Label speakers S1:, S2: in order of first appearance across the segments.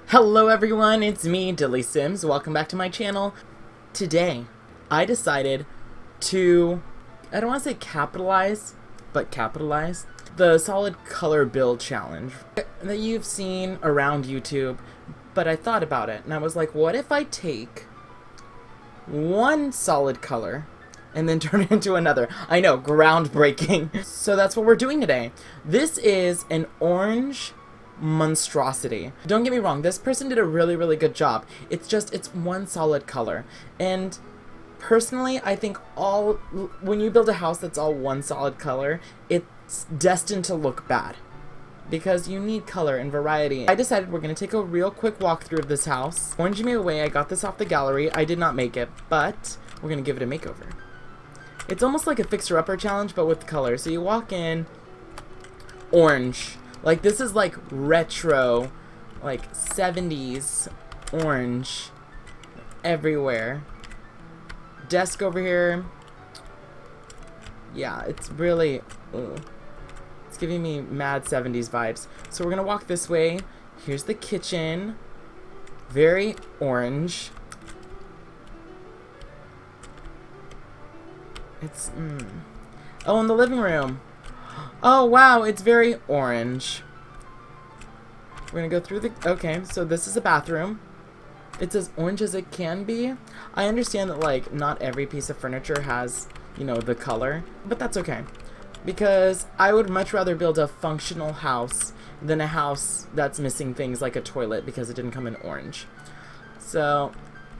S1: Hello everyone, it's me, DillysSims. Welcome back to my channel. Today, I decided to, I don't want to say capitalize, but capitalize the solid color build challenge that you've seen around YouTube, but I thought about it and I was like, what if I take one solid color and then turn it into another? I know, groundbreaking. So that's what we're doing today. This is an orange monstrosity. Don't get me wrong, this person did a really good job. It's one solid color. And personally, I think when you build a house that's all one solid color, it's destined to look bad. Because you need color and variety. I decided we're going to take a real quick walkthrough of this house. Orange me away, I got this off the gallery. I did not make it, but we're going to give it a makeover. It's almost like a fixer-upper challenge, but with color. So you walk in, orange. Like, this is like retro, like 70s orange everywhere. Desk over here. Yeah, it's really, it's giving me mad 70s vibes. So we're gonna walk this way. Here's the kitchen. Very orange. It's, Oh, in the living room. Oh, wow, it's very orange. We're gonna go through the... Okay, so this is a bathroom. It's as orange as it can be. I understand that, like, not every piece of furniture has, you know, the color. But that's okay. Because I would much rather build a functional house than a house that's missing things like a toilet because it didn't come in orange. So,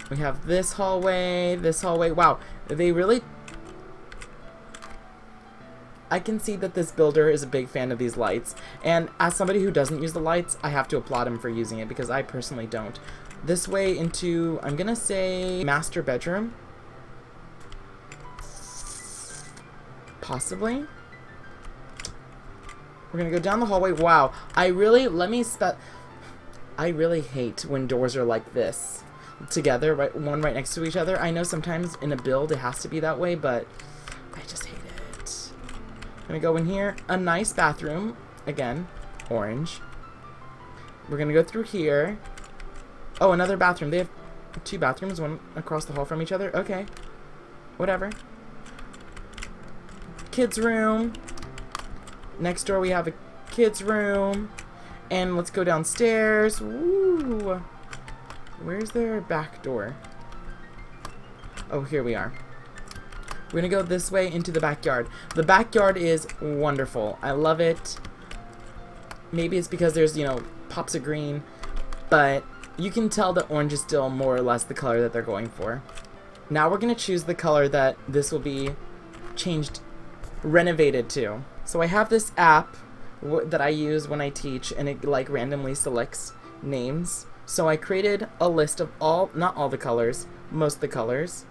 S1: we have this hallway, this hallway. Wow, they really... I can see that this builder is a big fan of these lights, and as somebody who doesn't use the lights, I have to applaud him for using it because I personally don't. This way into, I'm gonna say, master bedroom. Possibly. We're gonna go down the hallway. Wow, I really hate when doors are like this together, right, one right next to each other. I know sometimes in a build it has to be that way, but I just hate it. Gonna go in here, a nice bathroom, again, orange. We're gonna go through here. Oh, another bathroom. They have two bathrooms, one across the hall from each other. Okay, whatever. Kids room. Next door we have a kids room. And let's go downstairs. Woo! Where's their back door? Oh, here we are. We're gonna go this way into the backyard. The backyard is wonderful. I love it. Maybe it's because there's, you know, pops of green, but you can tell that orange is still more or less the color that they're going for. Now we're gonna choose the color that this will be changed, renovated to. So I have this app that I use when I teach, and it like randomly selects names. So I created a list of not all the colors, most of the colors.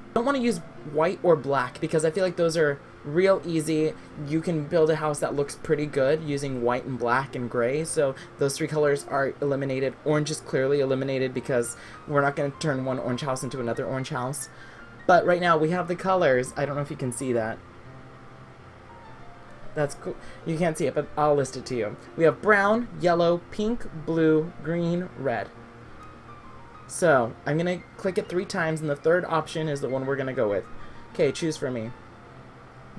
S1: I don't want to use white or black because I feel like those are real easy. You can build a house that looks pretty good using white and black and gray, so those three colors are eliminated. Orange is clearly eliminated because we're not going to turn one orange house into another orange house. But right now we have the colors. I don't know if you can see that. That's cool. You can't see it, but I'll list it to you. We have brown, yellow, pink, blue, green, red. So, I'm going to click it 3 times, and the third option is the one we're going to go with. Okay, choose for me.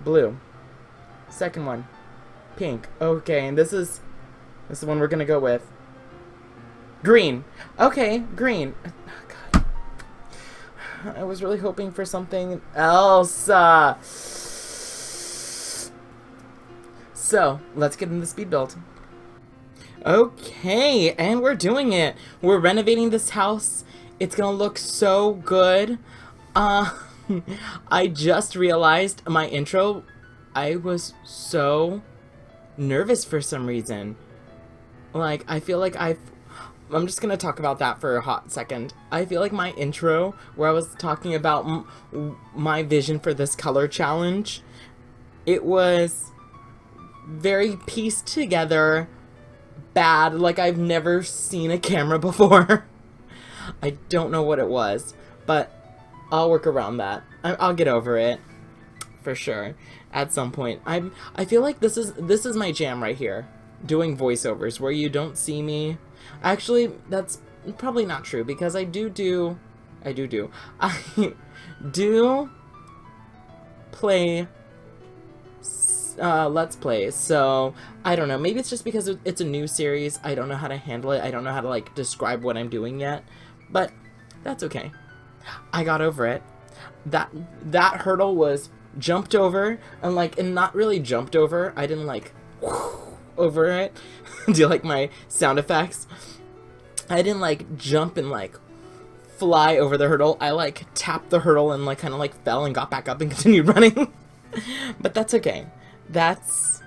S1: Blue. Second one. Pink. Okay, and this is the one we're going to go with. Green. Okay, green. Oh, God. I was really hoping for something else. So, let's get into the speed build. Okay, and we're doing it. We're renovating this house. It's gonna look so good. I just realized my intro, I was so nervous for some reason. Like, I feel like I'm just gonna talk about that for a hot second. I feel like my intro, where I was talking about my vision for this color challenge, it was very pieced together, bad, like I've never seen a camera before. I don't know what it was, but I'll work around that. I'll get over it for sure at some point. I feel like this is my jam right here, doing voiceovers where you don't see me Actually, that's probably not true, because I do play Let's Plays, so I don't know, maybe it's just because it's a new series, I don't know how to handle it, I don't know how to, like, describe what I'm doing yet, but that's okay. I got over it. That hurdle was jumped over, and not really jumped over, I didn't, like, over it. Do you like my sound effects? I didn't, like, jump and, like, fly over the hurdle. I, like, tapped the hurdle and, like, kind of, like, fell and got back up and continued running. But that's okay. That's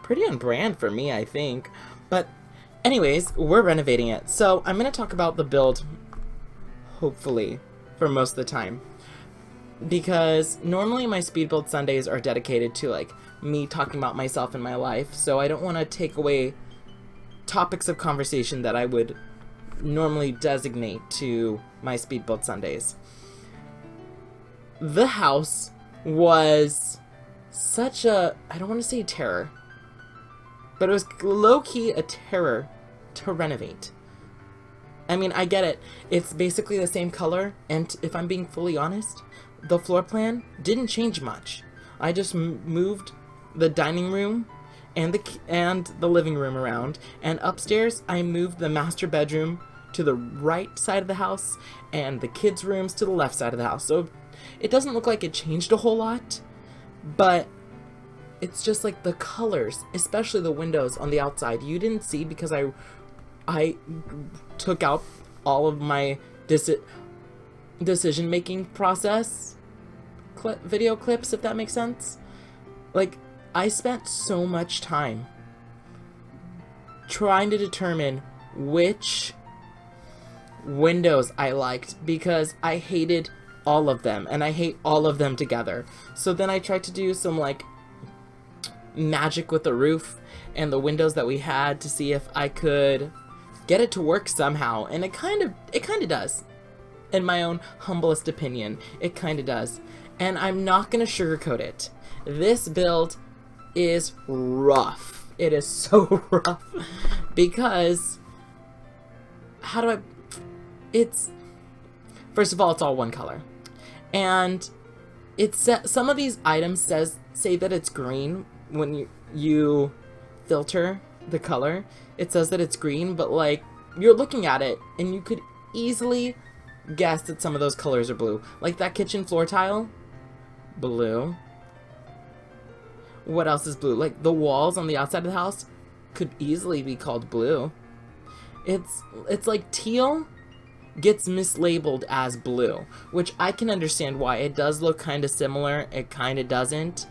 S1: pretty on brand for me, I think. But anyways, we're renovating it. So I'm going to talk about the build, hopefully, for most of the time. Because normally my speed build Sundays are dedicated to, like, me talking about myself and my life. So I don't want to take away topics of conversation that I would normally designate to my speed build Sundays. The house was such a, I don't want to say terror, but it was low-key a terror to renovate. I mean, I get it. It's basically the same color, and if I'm being fully honest, the floor plan didn't change much. I just moved the dining room and the living room around, and upstairs I moved the master bedroom to the right side of the house and the kids' rooms to the left side of the house. So it doesn't look like it changed a whole lot, but it's just like the colors, especially the windows on the outside, you didn't see because I took out all of my decision-making process video clips, if that makes sense. Like, I spent so much time trying to determine which windows I liked, because I hated all of them, and I hate all of them together. So then I tried to do some, like, magic with the roof and the windows that we had to see if I could get it to work somehow, and it kind of does. In my own humblest opinion, it kind of does. And I'm not gonna sugarcoat it. This build is rough. It is so rough because it's, first of all, it's all one color, and some of these items say that it's green when you filter the color. It says that it's green, but, like, you're looking at it and you could easily guess that some of those colors are blue. Like that kitchen floor tile, blue. What else is blue? Like the walls on the outside of the house could easily be called blue. It's like teal gets mislabeled as blue, which I can understand why. It does look kind of similar, it kind of doesn't.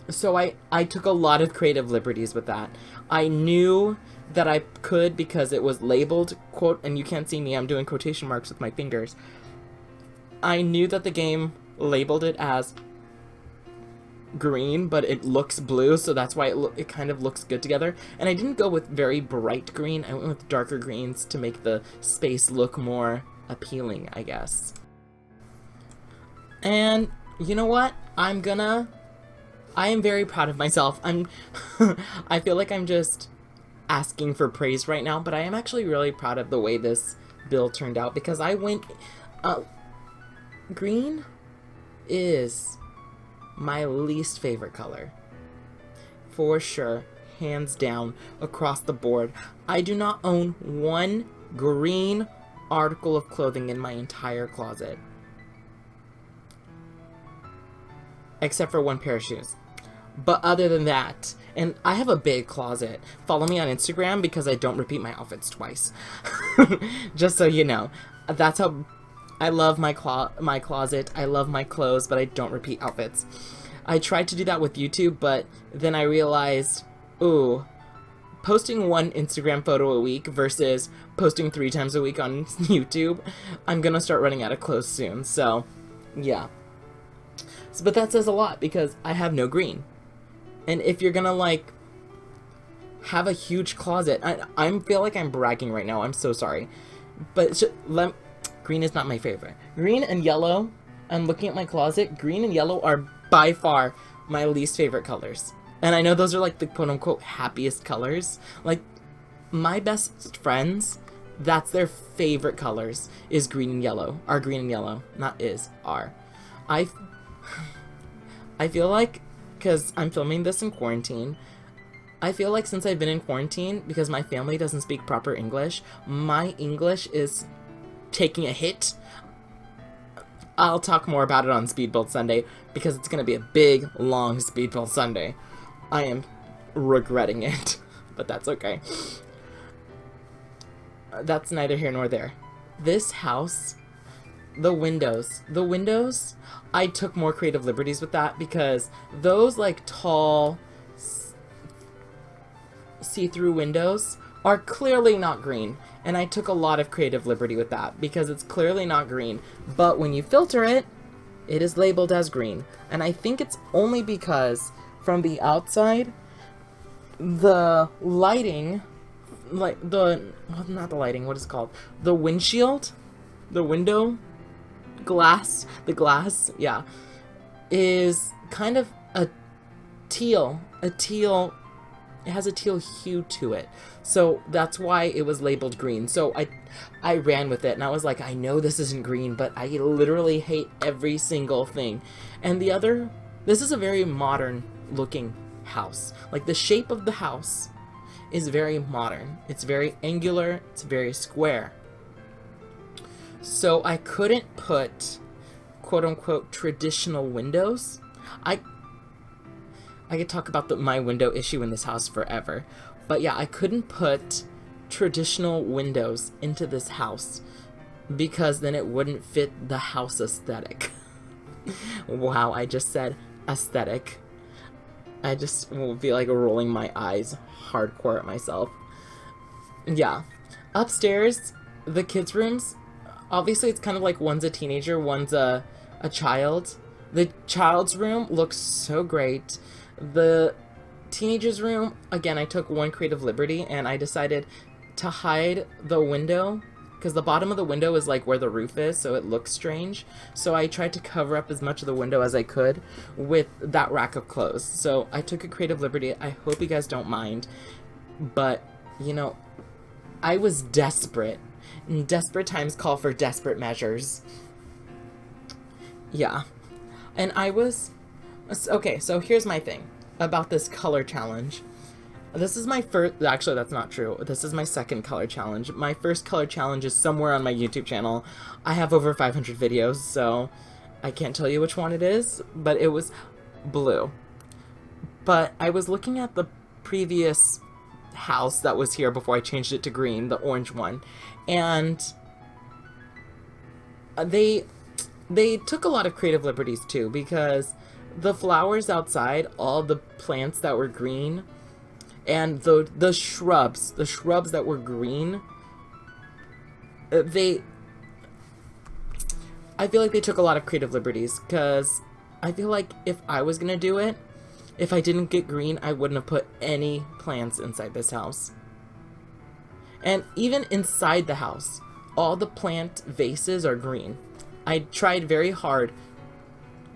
S1: So I took a lot of creative liberties with that. I knew that I could because it was labeled, quote, and you can't see me, I'm doing quotation marks with my fingers. I knew that the game labeled it as green, but it looks blue, so that's why it kind of looks good together. And I didn't go with very bright green, I went with darker greens to make the space look more appealing, I guess. And you know what? I am very proud of myself. I feel like I'm just asking for praise right now, but I am actually really proud of the way this build turned out, because I went, green is my least favorite color. For sure, hands down, across the board. I do not own one green article of clothing in my entire closet. Except for one pair of shoes. But other than that, and I have a big closet. Follow me on Instagram because I don't repeat my outfits twice. Just so you know. That's how I love my closet. I love my clothes, but I don't repeat outfits. I tried to do that with YouTube, but then I realized, ooh, posting one Instagram photo a week versus posting 3 times a week on YouTube, I'm gonna start running out of clothes soon, so yeah. But that says a lot because I have no green. And if you're gonna, like, have a huge closet, I feel like I'm bragging right now, I'm so sorry. But green is not my favorite. Green and yellow, I'm looking at my closet, green and yellow are by far my least favorite colors. And I know those are like the quote-unquote happiest colors. Like my best friends, that's their favorite colors, is green and yellow. Are green and yellow. Not is, are. I feel like, because I'm filming this in quarantine, I feel like since I've been in quarantine, because my family doesn't speak proper English, my English is taking a hit. I'll talk more about it on Speed Build Sunday, because it's going to be a big, long Speed Build Sunday. I am regretting it, but that's okay. That's neither here nor there. This house, the windows, I took more creative liberties with that, because those, like, tall, see-through windows are clearly not green, and I took a lot of creative liberty with that, because it's clearly not green, but when you filter it, it is labeled as green, and I think it's only because from the outside, the lighting, like, not the lighting, what is it called? The windshield? The window? Glass? The glass, yeah, is kind of a teal, it has a teal hue to it. So that's why it was labeled green. So I ran with it, and I was like, I know this isn't green, but I literally hate every single thing. And this is a very modern looking house. Like, the shape of the house is very modern. It's very angular, it's very square. So I couldn't put quote-unquote traditional windows. I could talk about my window issue in this house forever. But yeah, I couldn't put traditional windows into this house because then it wouldn't fit the house aesthetic. Wow, I just said aesthetic. I just will be like rolling my eyes hardcore at myself. Yeah. Upstairs, the kids' rooms, obviously it's kind of like one's a teenager, one's a child. The child's room looks so great. The teenager's room, again, I took one creative liberty, and I decided to hide the window, because the bottom of the window is like where the roof is, so it looks strange. So I tried to cover up as much of the window as I could with that rack of clothes. So I took a creative liberty. I hope you guys don't mind, but, you know, I was desperate, and desperate times call for desperate measures. Yeah. And I was... Okay, so here's my thing about this color challenge. This is my first... Actually, that's not true. This is my second color challenge. My first color challenge is somewhere on my YouTube channel. I have over 500 videos, so I can't tell you which one it is, but it was blue. But I was looking at the previous house that was here before I changed it to green, the orange one, and they took a lot of creative liberties too, because the flowers outside, all the plants that were green, and the shrubs that were green, I feel like they took a lot of creative liberties, because I feel like if I was gonna do it, if I didn't get green, I wouldn't have put any plants inside this house. And even inside the house, all the plant vases are green. I tried very hard,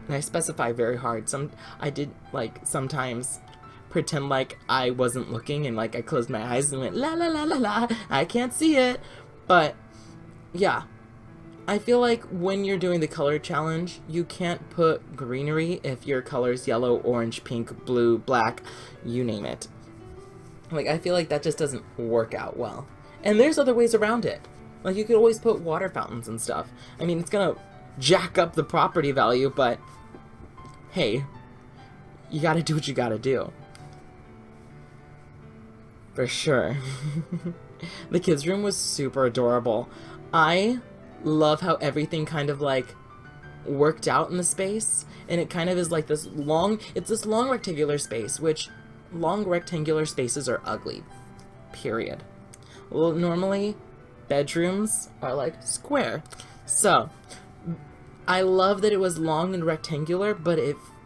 S1: and I specify very hard. I did, like, sometimes pretend like I wasn't looking, and like I closed my eyes and went la la la la la, I can't see it. But yeah, I feel like when you're doing the color challenge, you can't put greenery if your color's yellow, orange, pink, blue, black, you name it. Like, I feel like that just doesn't work out well. And there's other ways around it. Like, you could always put water fountains and stuff. I mean, it's gonna jack up the property value, but hey, you gotta do what you gotta do. For sure. The kids' room was super adorable. I love how everything kind of like worked out in the space, and it kind of is like this long, it's this long rectangular space, which long rectangular spaces are ugly, period. Well, normally bedrooms are like square. So I love that it was long and rectangular, but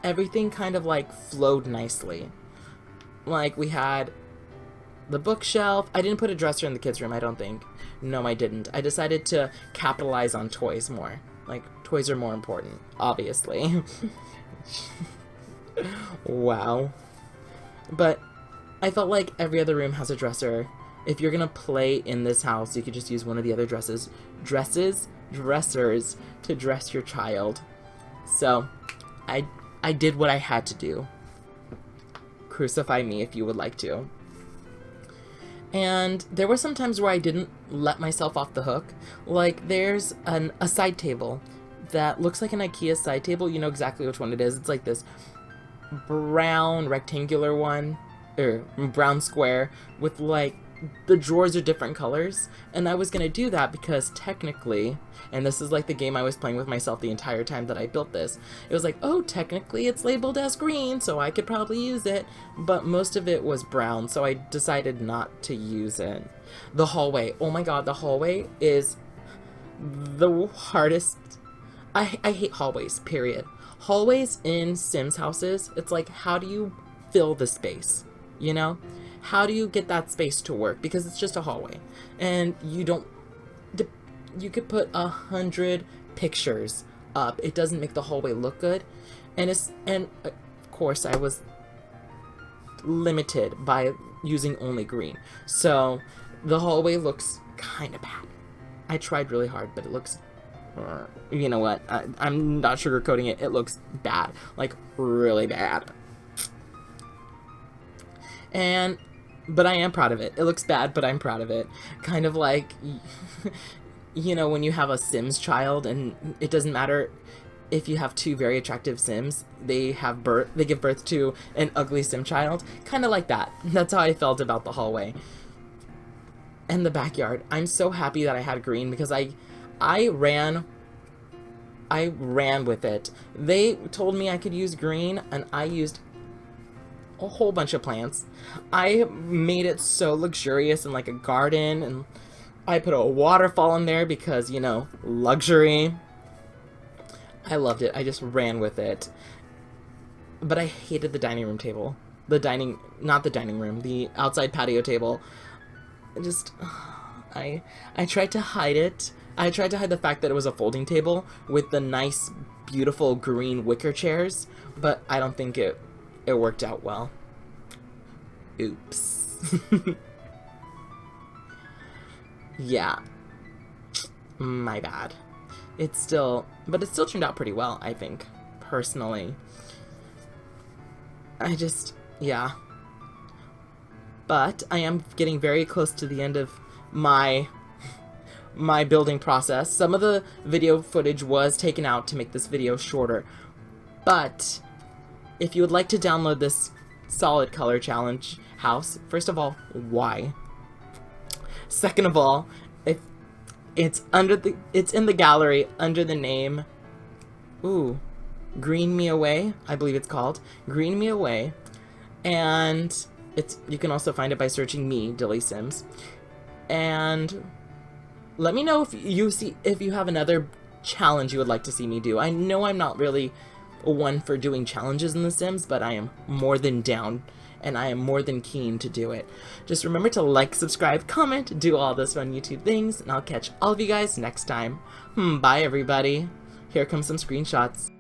S1: everything kind of like flowed nicely. Like, we had the bookshelf. I didn't put a dresser in the kids' room, I don't think. No, I didn't. I decided to capitalize on toys more. Like, toys are more important, obviously. Wow. But I felt like every other room has a dresser. if you're gonna play in this house, you could just use one of the other dressers to dress your child. So I did what I had to do. Crucify me if you would like to. And there were some times where I didn't let myself off the hook. Like, there's a side table that looks like an IKEA side table. You know exactly which one it is. It's like this brown rectangular one, or brown square with like the drawers are different colors. And I was gonna do that because technically, and this is like the game I was playing with myself the entire time that I built this, it was like, oh, technically it's labeled as green, so I could probably use it, but most of it was brown, so I decided not to use it. The hallway, oh my god, the hallway is the hardest. I hate hallways, period. Hallways in Sims houses, it's like, how do you fill the space, you know? How do you get that space to work? Because it's just a hallway. And you could put 100 pictures up. It doesn't make the hallway look good. And of course I was limited by using only green. So the hallway looks kind of bad. I tried really hard, but it looks, you know what? I'm not sugarcoating it. It looks bad. Like, really bad. But I am proud of it. It looks bad, but I'm proud of it. Kind of like, you know, when you have a Sims child, and it doesn't matter if you have two very attractive Sims, they give birth to an ugly Sim child. Kind of like that. That's how I felt about the hallway. And the backyard. I'm so happy that I had green because I ran with it. They told me I could use green, and I used a whole bunch of plants. I made it so luxurious and like a garden, and I put a waterfall in there because, you know, luxury. I loved it. I just ran with it. But I hated the dining room table. Not the dining room, the outside patio table. I tried to hide it. I tried to hide the fact that it was a folding table with the nice, beautiful green wicker chairs, but I don't think it worked out well. Oops. Yeah. My bad. But it still turned out pretty well, I think, personally. Yeah. But I am getting very close to the end of my building process. Some of the video footage was taken out to make this video shorter, but if you would like to download this solid color challenge house, first of all, why? Second of all, if it's in the gallery under the name, Green Me Away, I believe it's called Green Me Away, and you can also find it by searching me, DillysSims. And let me know if you have another challenge you would like to see me do. I know I'm not really one for doing challenges in The Sims, but I am more than down, and I am more than keen to do it. Just remember to like, subscribe, comment, do all those fun YouTube things, and I'll catch all of you guys next time. Bye, everybody. Here come some screenshots.